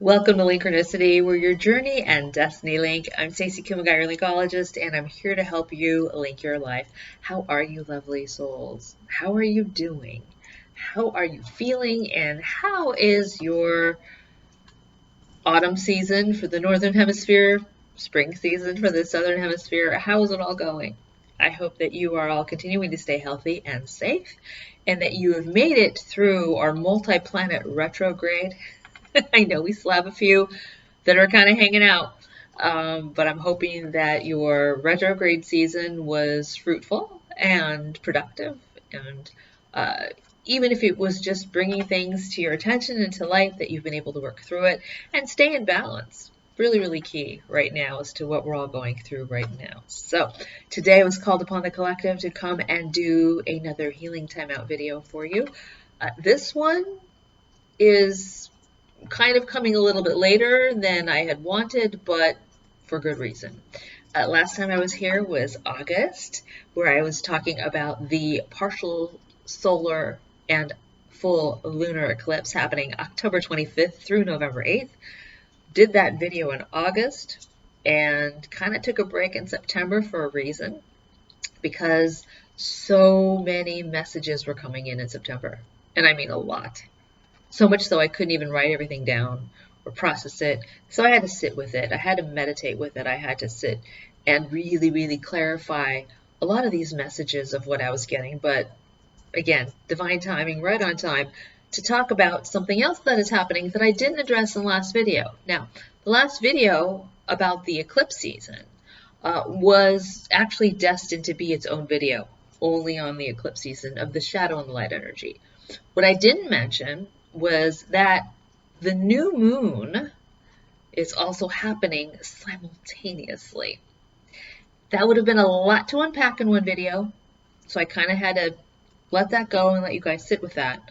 Welcome to Linkronicity, where your journey and destiny link. I'm Stacey Kumagai, your Linkologist, and I'm here to help you link your life. How are you, lovely souls? How are you doing? How are you feeling? And how is your autumn season for the Northern Hemisphere, spring season for the Southern Hemisphere? How is it all going? I hope that you are all continuing to stay healthy and safe, and that you have made it through our multi-planet retrograde. I know we still have a few that are kind of hanging out, but I'm hoping that your retrograde season was fruitful and productive, and even if it was just bringing things to your attention and to light, that you've been able to work through it and stay in balance. Really, really key right now as to what we're all going through right now. So today I was called upon the collective to come and do another healing timeout video for you. This one is kind of coming a little bit later than I had wanted, but for good reason. Last time I was here was August, where I was talking about the partial solar and full lunar eclipse happening October 25th through November 8th. Did that video in August and kind of took a break in September for a reason, because so many messages were coming in September, and I mean a lot. So much so I couldn't even write everything down or process it. So I had to sit with it. I had to meditate with it. I had to sit and really, really clarify a lot of these messages of what I was getting. But again, divine timing, right on time, to talk about something else that is happening that I didn't address in the last video. Now, the last video about the eclipse season was actually destined to be its own video, only on the eclipse season of the shadow and the light energy. What I didn't mention was that the new moon is also happening simultaneously. That would have been a lot to unpack in one video, so I kind of had to let that go and let you guys sit with that,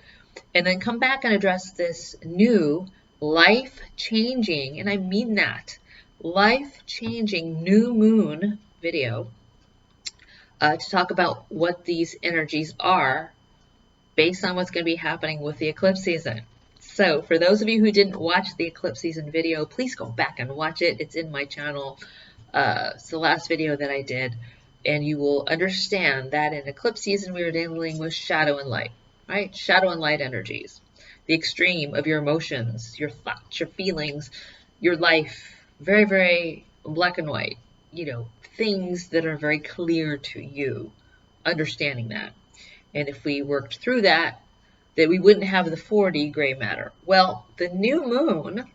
and then come back and address this new life-changing, and I mean that, life-changing new moon video to talk about what these energies are based on what's going to be happening with the eclipse season. So for those of you who didn't watch the eclipse season video, please go back and watch it. It's in my channel. It's the last video that I did, and you will understand that in eclipse season we were dealing with shadow and light, right? Shadow and light energies, the extreme of your emotions, your thoughts, your feelings, your life, very, very black and white, things that are very clear to you, understanding that. And if we worked through that, that we wouldn't have the 4D gray matter. Well, the new moon,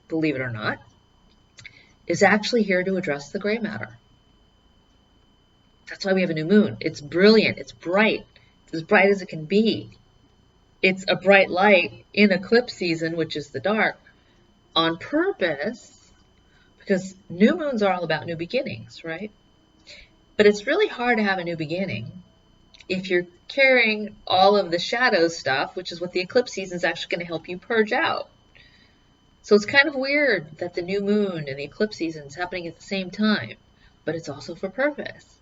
believe it or not, is actually here to address the gray matter. That's why we have a new moon. It's brilliant. It's bright. It's as bright as it can be. It's a bright light in eclipse season, which is the dark, on purpose, because new moons are all about new beginnings, right? But it's really hard to have a new beginning if you're carrying all of the shadow stuff, which is what the eclipse season is actually going to help you purge out. So it's kind of weird that the new moon and the eclipse season is happening at the same time, but it's also for purpose.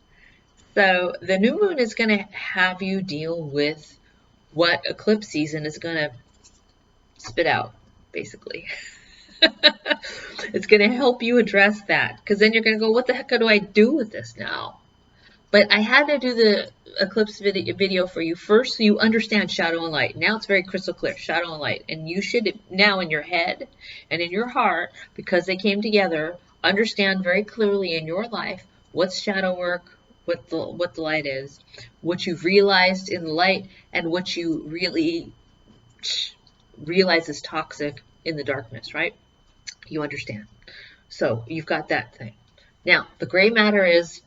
So the new moon is going to have you deal with what eclipse season is going to spit out, basically. It's going to help you address that, because then you're going to go, what the heck do I do with this now? But I had to do the eclipse video for you first so you understand shadow and light. Now it's very crystal clear, shadow and light. And you should now in your head and in your heart, because they came together, understand very clearly in your life what's shadow work, what the light is, what you've realized in the light, and what you really realize is toxic in the darkness, right? You understand. So you've got that thing. Now, the gray matter is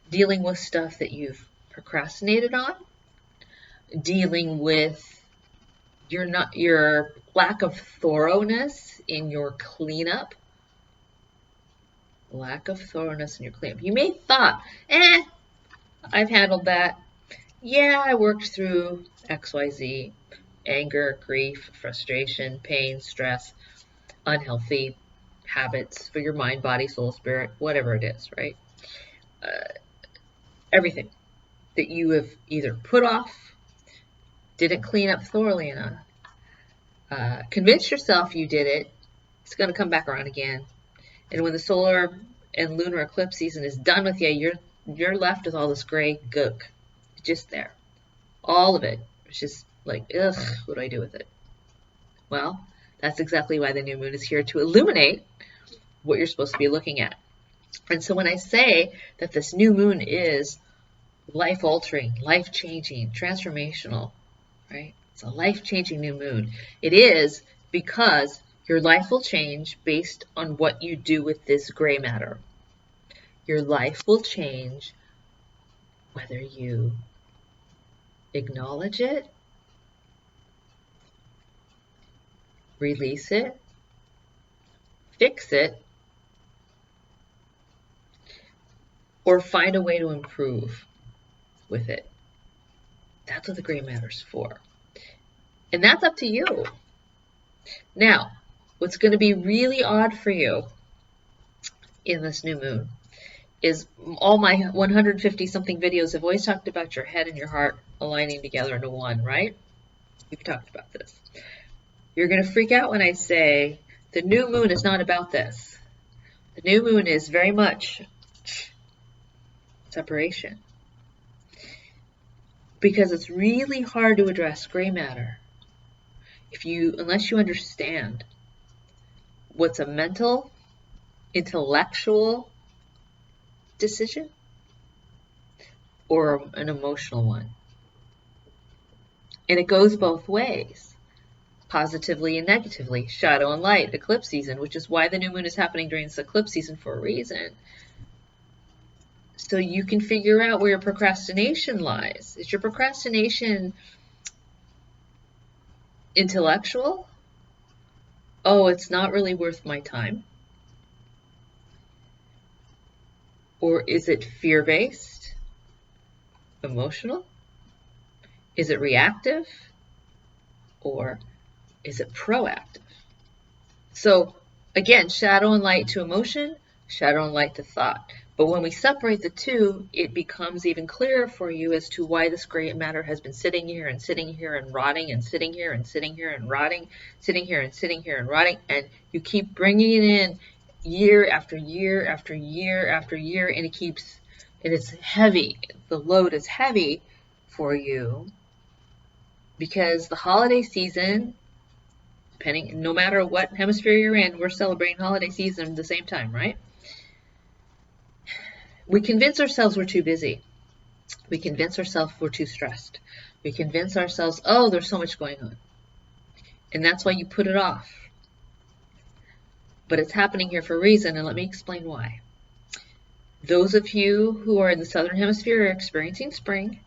dealing with stuff that you've procrastinated on, dealing with your lack of thoroughness in your cleanup. Lack of thoroughness in your cleanup. You may have thought, I've handled that. Yeah, I worked through XYZ, anger, grief, frustration, pain, stress, unhealthy habits for your mind, body, soul, spirit, whatever it is, right? Everything that you have either put off, didn't clean up thoroughly enough, Convince yourself you did it. It's going to come back around again. And when the solar and lunar eclipse season is done with you, you're left with all this gray gook just there. All of it. It's just like, ugh, what do I do with it? Well, that's exactly why the new moon is here, to illuminate what you're supposed to be looking at. And so when I say that this new moon is life-altering, life-changing, transformational, right? It's a life-changing new moon. It is because your life will change based on what you do with this gray matter. Your life will change whether you acknowledge it, release it, fix it, or find a way to improve with it. That's what the gray matter's for. And that's up to you. Now, what's going to be really odd for you in this new moon is all my 150 something videos have always talked about your head and your heart aligning together into one, right? We've talked about this. You're going to freak out when I say the new moon is not about this. The new moon is very much separation. Because it's really hard to address gray matter unless you understand what's a mental, intellectual decision or an emotional one. And it goes both ways, positively and negatively, shadow and light, eclipse season, which is why the new moon is happening during this eclipse season for a reason. So you can figure out where your procrastination lies. Is your procrastination intellectual? Oh, it's not really worth my time. Or is it fear-based? Emotional? Is it reactive? Or is it proactive? So again, shadow and light to emotion, shadow and light to thought. But when we separate the two, it becomes even clearer for you as to why this gray matter has been sitting here and sitting here and rotting and sitting here and sitting here and rotting, sitting here and sitting here and rotting, and you keep bringing it in year after year after year after year, and it's heavy. The load is heavy for you because the holiday season, no matter what hemisphere you're in, we're celebrating holiday season at the same time, right? We convince ourselves we're too busy. We convince ourselves we're too stressed. We convince ourselves, oh, there's so much going on. And that's why you put it off. But it's happening here for a reason, and let me explain why. Those of you who are in the southern hemisphere are experiencing spring,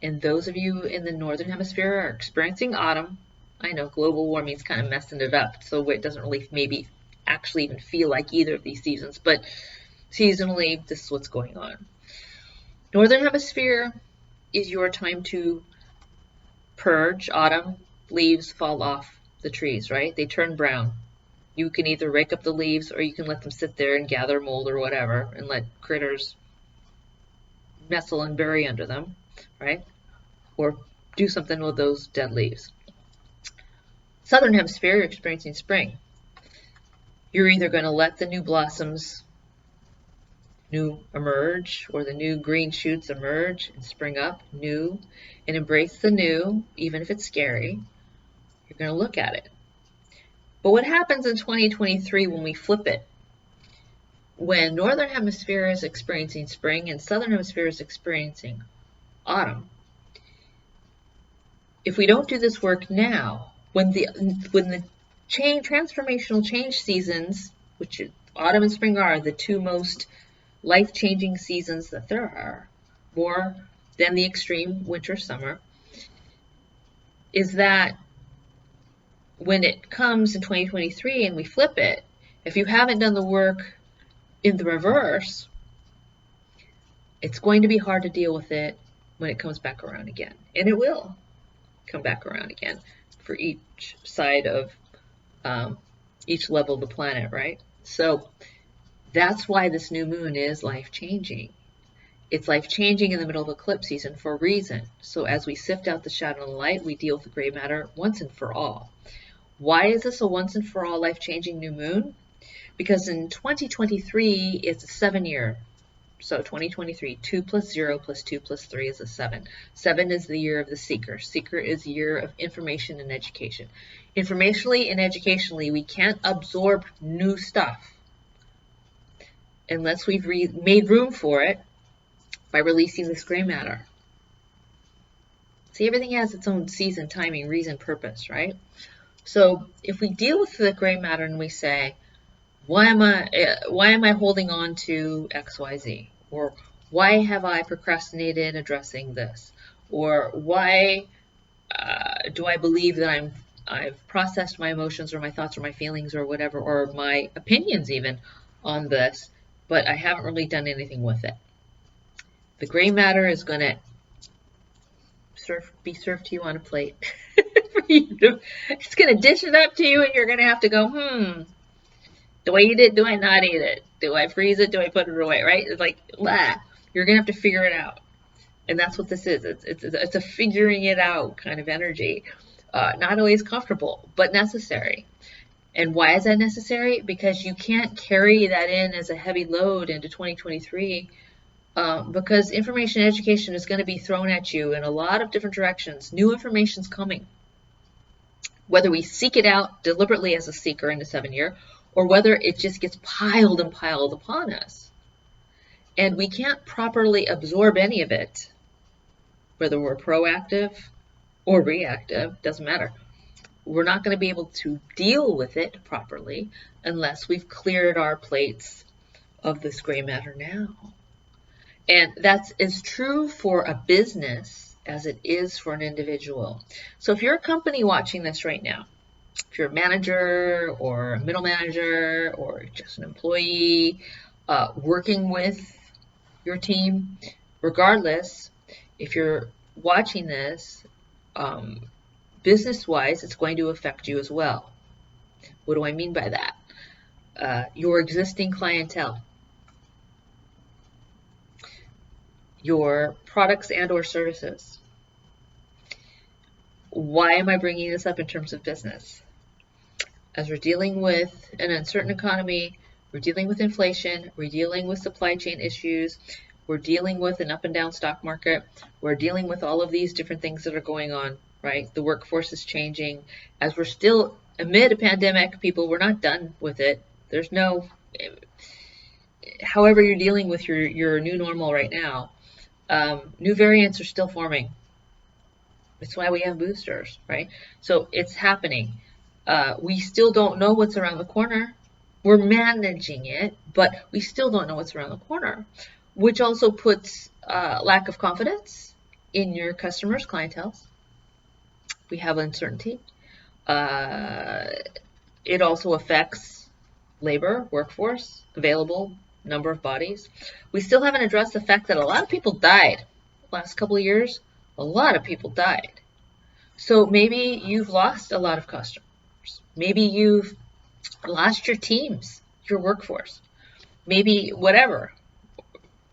and those of you in the northern hemisphere are experiencing autumn. I know global warming is kind of messing it up, so it doesn't really maybe actually even feel like either of these seasons, but seasonally, this is what's going on. Northern hemisphere is your time to purge. Autumn, leaves fall off the trees, right? They turn brown. You can either rake up the leaves or you can let them sit there and gather mold or whatever and let critters nestle and bury under them, right? Or do something with those dead leaves. Southern hemisphere, you're experiencing spring. You're either going to let the new blossoms emerge, or the new green shoots emerge and spring up new and embrace the new, even if it's scary. You're going to look at it. But what happens in 2023 when we flip it? When Northern Hemisphere is experiencing spring and Southern Hemisphere is experiencing autumn, if we don't do this work now, when the transformational change seasons, which autumn and spring are the two most life-changing seasons that there are, more than the extreme winter, summer, is that when it comes in 2023 and we flip it, if you haven't done the work in the reverse, it's going to be hard to deal with it when it comes back around again. And it will come back around again for each side of each level of the planet, right? So that's why this new moon is life-changing. It's life-changing in the middle of eclipse season for a reason. So as we sift out the shadow and the light, we deal with the gray matter once and for all. Why is this a once and for all life-changing new moon? Because in 2023, it's a 7-year. So 2023, 2 plus 0 plus 2 plus 3 is a 7. 7 is the year of the seeker. Seeker is the year of information and education. Informationally and educationally, we can't absorb new stuff unless we've made room for it by releasing this gray matter. See, everything has its own season, timing, reason, purpose, right? So if we deal with the gray matter and we say, why am I holding on to XYZ? Or why have I procrastinated addressing this? Or why do I believe that I've processed my emotions or my thoughts or my feelings or whatever, or my opinions even on this, but I haven't really done anything with it? The gray matter is going to be served to you on a plate. It's going to dish it up to you, and you're going to have to go, do I eat it? Do I not eat it? Do I freeze it? Do I put it away? Right? It's like, blah. You're going to have to figure it out. And that's what this is. It's a figuring it out kind of energy. Not always comfortable, but necessary. And why is that necessary? Because you can't carry that in as a heavy load into 2023, because information and education is going to be thrown at you in a lot of different directions. New information's coming. Whether we seek it out deliberately as a seeker in the 7-year, or whether it just gets piled and piled upon us. And we can't properly absorb any of it, whether we're proactive or reactive, doesn't matter. We're not going to be able to deal with it properly unless we've cleared our plates of this gray matter now. And that's as true for a business as it is for an individual. So if you're a company watching this right now, if you're a manager or a middle manager or just an employee working with your team, regardless, if you're watching this, business-wise, it's going to affect you as well. What do I mean by that? Your existing clientele, your products and or services. Why am I bringing this up in terms of business? As we're dealing with an uncertain economy, we're dealing with inflation, we're dealing with supply chain issues, we're dealing with an up and down stock market, we're dealing with all of these different things that are going on, right? The workforce is changing. As we're still amid a pandemic, people, we're not done with it. There's no, however you're dealing with your new normal right now, new variants are still forming. That's why we have boosters, right? So it's happening. We still don't know what's around the corner. We're managing it, but we still don't know what's around the corner, which also puts lack of confidence in your customers, clientele. We have uncertainty. It also affects labor, workforce, available number of bodies. We still haven't addressed the fact that a lot of people died the last couple of years. A lot of people died. So maybe you've lost a lot of customers. Maybe you've lost your teams, your workforce. Maybe whatever.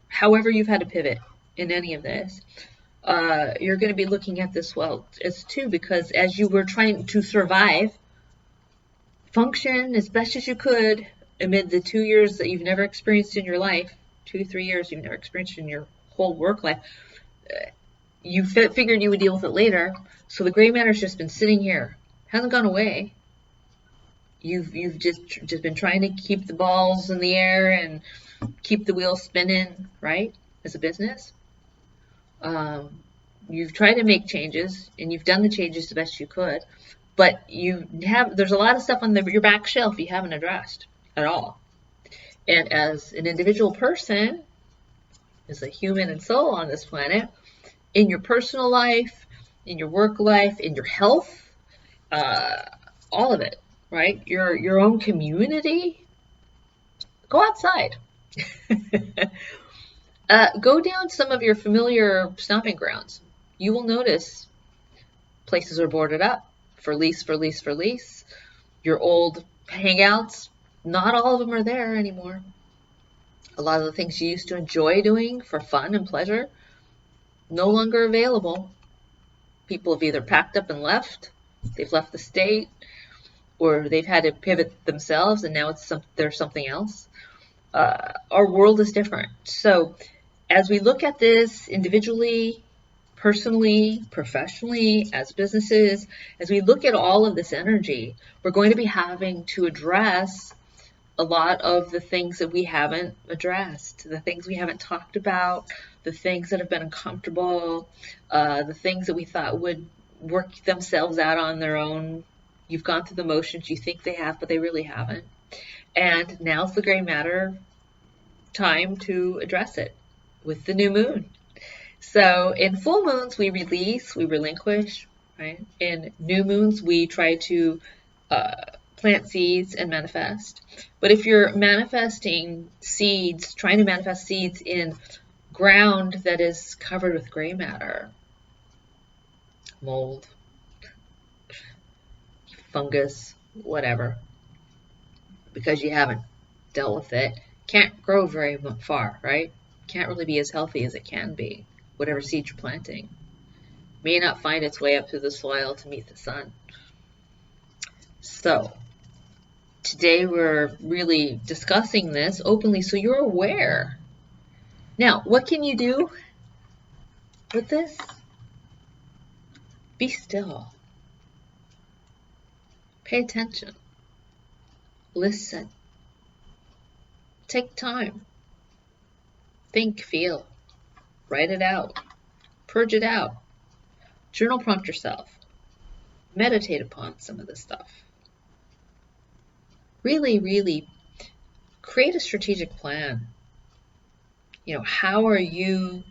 However you've had to pivot in any of this, you're going to be looking at this well as too, because as you were trying to survive, function as best as you could amid the 2 years that you've never experienced in your life, 2-3 years you've never experienced in your whole work life, you figured you would deal with it later. So the gray matter's just been sitting here, hasn't gone away. You've just been trying to keep the balls in the air and keep the wheels spinning, right? As a business, you've tried to make changes and you've done the changes the best you could, but there's a lot of stuff on your back shelf you haven't addressed at all. And as an individual person, as a human and soul on this planet, in your personal life, in your work life, in your health, all of it, right? Your own community, go outside. Go down some of your familiar stomping grounds. You will notice places are boarded up for lease. Your old hangouts, not all of them are there anymore. A lot of the things you used to enjoy doing for fun and pleasure, no longer available. People have either packed up and left, they've left the state, or they've had to pivot themselves and now there's something else. Our world is different. So as we look at this individually, personally, professionally, as businesses, as we look at all of this energy, we're going to be having to address a lot of the things that we haven't addressed, the things we haven't talked about, the things that have been uncomfortable, the things that we thought would work themselves out on their own. You've gone through the motions, you think they have, but they really haven't. And now's the gray matter time to address it with the new moon. So in full moons, we release, we relinquish, right? In new moons, we try to plant seeds and manifest. But if you're manifesting seeds, trying to manifest seeds in ground that is covered with gray matter, mold, fungus, whatever, because you haven't dealt with it, can't grow very far, right? Can't really be as healthy as it can be, whatever seed you're planting. May not find its way up through the soil to meet the sun. So today we're really discussing this openly so you're aware. Now, what can you do with this? Be still. Pay attention. Listen. Take time. Think, feel. Write it out. Purge it out. Journal prompt yourself. Meditate upon some of this stuff. Really, really create a strategic plan. You know, how are you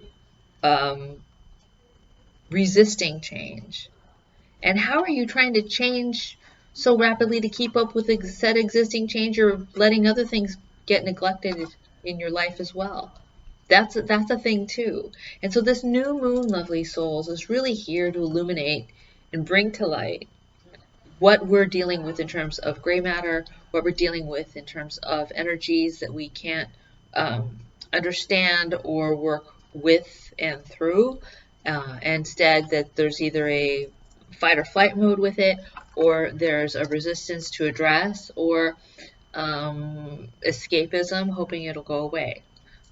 resisting change? And how are you trying to change so rapidly to keep up with said existing change, or letting other things get neglected in your life as well? That's a thing too. And so this new moon, lovely souls, is really here to illuminate and bring to light what we're dealing with in terms of gray matter, what we're dealing with in terms of energies that we can't understand or work with and through. Instead, that there's either a fight or flight mode with it, or there's a resistance to address, or escapism, hoping it'll go away.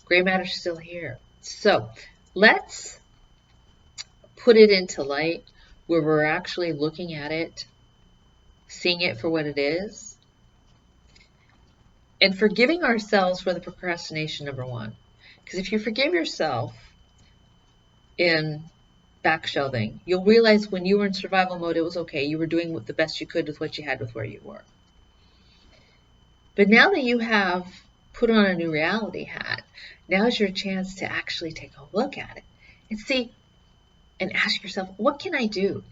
Gray matter's still here. So let's put it into light where we're actually looking at it, seeing it for what it is, and forgiving ourselves for the procrastination, number one. Because if you forgive yourself in back shelving, you'll realize when you were in survival mode, it was okay. You were doing the best you could with what you had with where you were. But now that you have put on a new reality hat, now's your chance to actually take a look at it and see and ask yourself, what can I do?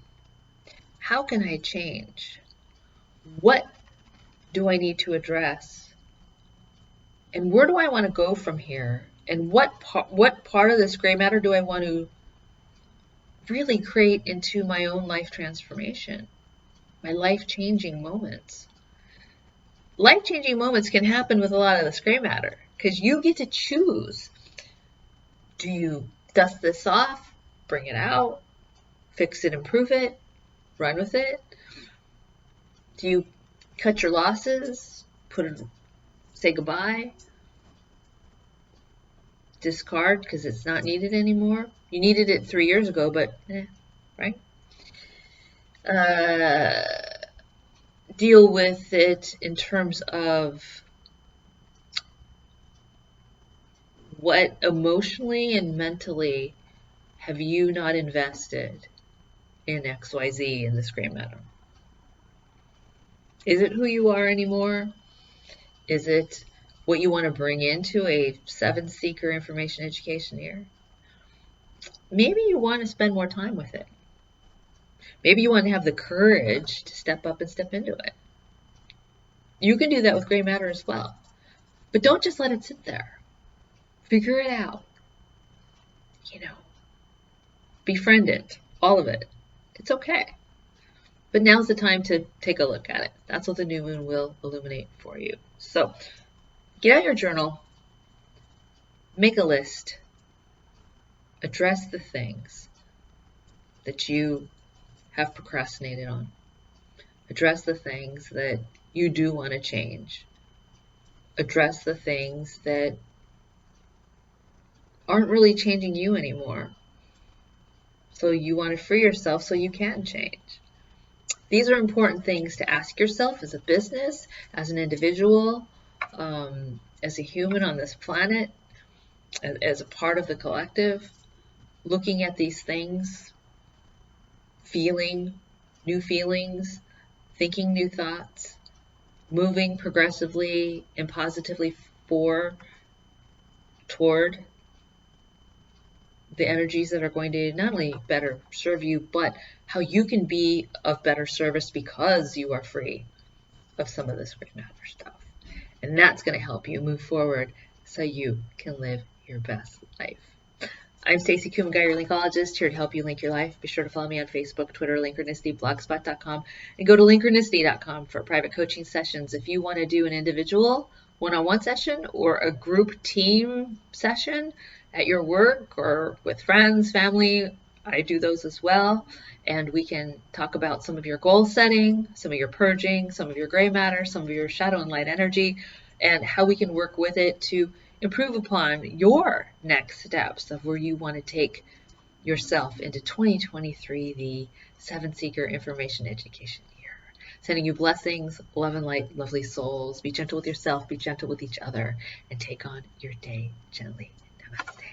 How can I change? What do I need to address? And where do I want to go from here? And what part of this gray matter do I want to really create into my own life transformation, my life-changing moments? Life-changing moments can happen with a lot of this gray matter because you get to choose. Do you dust this off, bring it out, fix it, improve it, run with it? Do you cut your losses, say goodbye, discard because it's not needed anymore? You needed it 3 years ago, but right? Deal with it in terms of what emotionally and mentally have you not invested in XYZ in this gray matter? Is it who you are anymore? Is it what you want to bring into a 7 seeker information education year? Maybe you want to spend more time with it. Maybe you want to have the courage to step up and step into it. You can do that with gray matter as well. But don't just let it sit there. Figure it out. Befriend it. All of it. It's okay. But now's the time to take a look at it. That's what the new moon will illuminate for you. So get out your journal. Make a list. Address the things that you have procrastinated on. Address the things that you do want to change. Address the things that aren't really changing you anymore. So you want to free yourself so you can change. These are important things to ask yourself as a business, as an individual, as a human on this planet, as a part of the collective. Looking at these things, feeling new feelings, thinking new thoughts, moving progressively and positively toward the energies that are going to not only better serve you, but how you can be of better service because you are free of some of this gray matter stuff. And that's going to help you move forward so you can live your best life. I'm Stacey Kumagai, your Linkologist, here to help you link your life. Be sure to follow me on Facebook, Twitter, Linkronicity, blogspot.com, and go to Linkronicity.com for private coaching sessions. If you want to do an individual one-on-one session or a group team session at your work or with friends, family, I do those as well. And we can talk about some of your goal setting, some of your purging, some of your gray matter, some of your shadow and light energy, and how we can work with it to improve upon your next steps of where you want to take yourself into 2023, the Seven Seeker Information Education year. Sending you blessings, love and light, lovely souls. Be gentle with yourself, be gentle with each other, and take on your day gently. Namaste.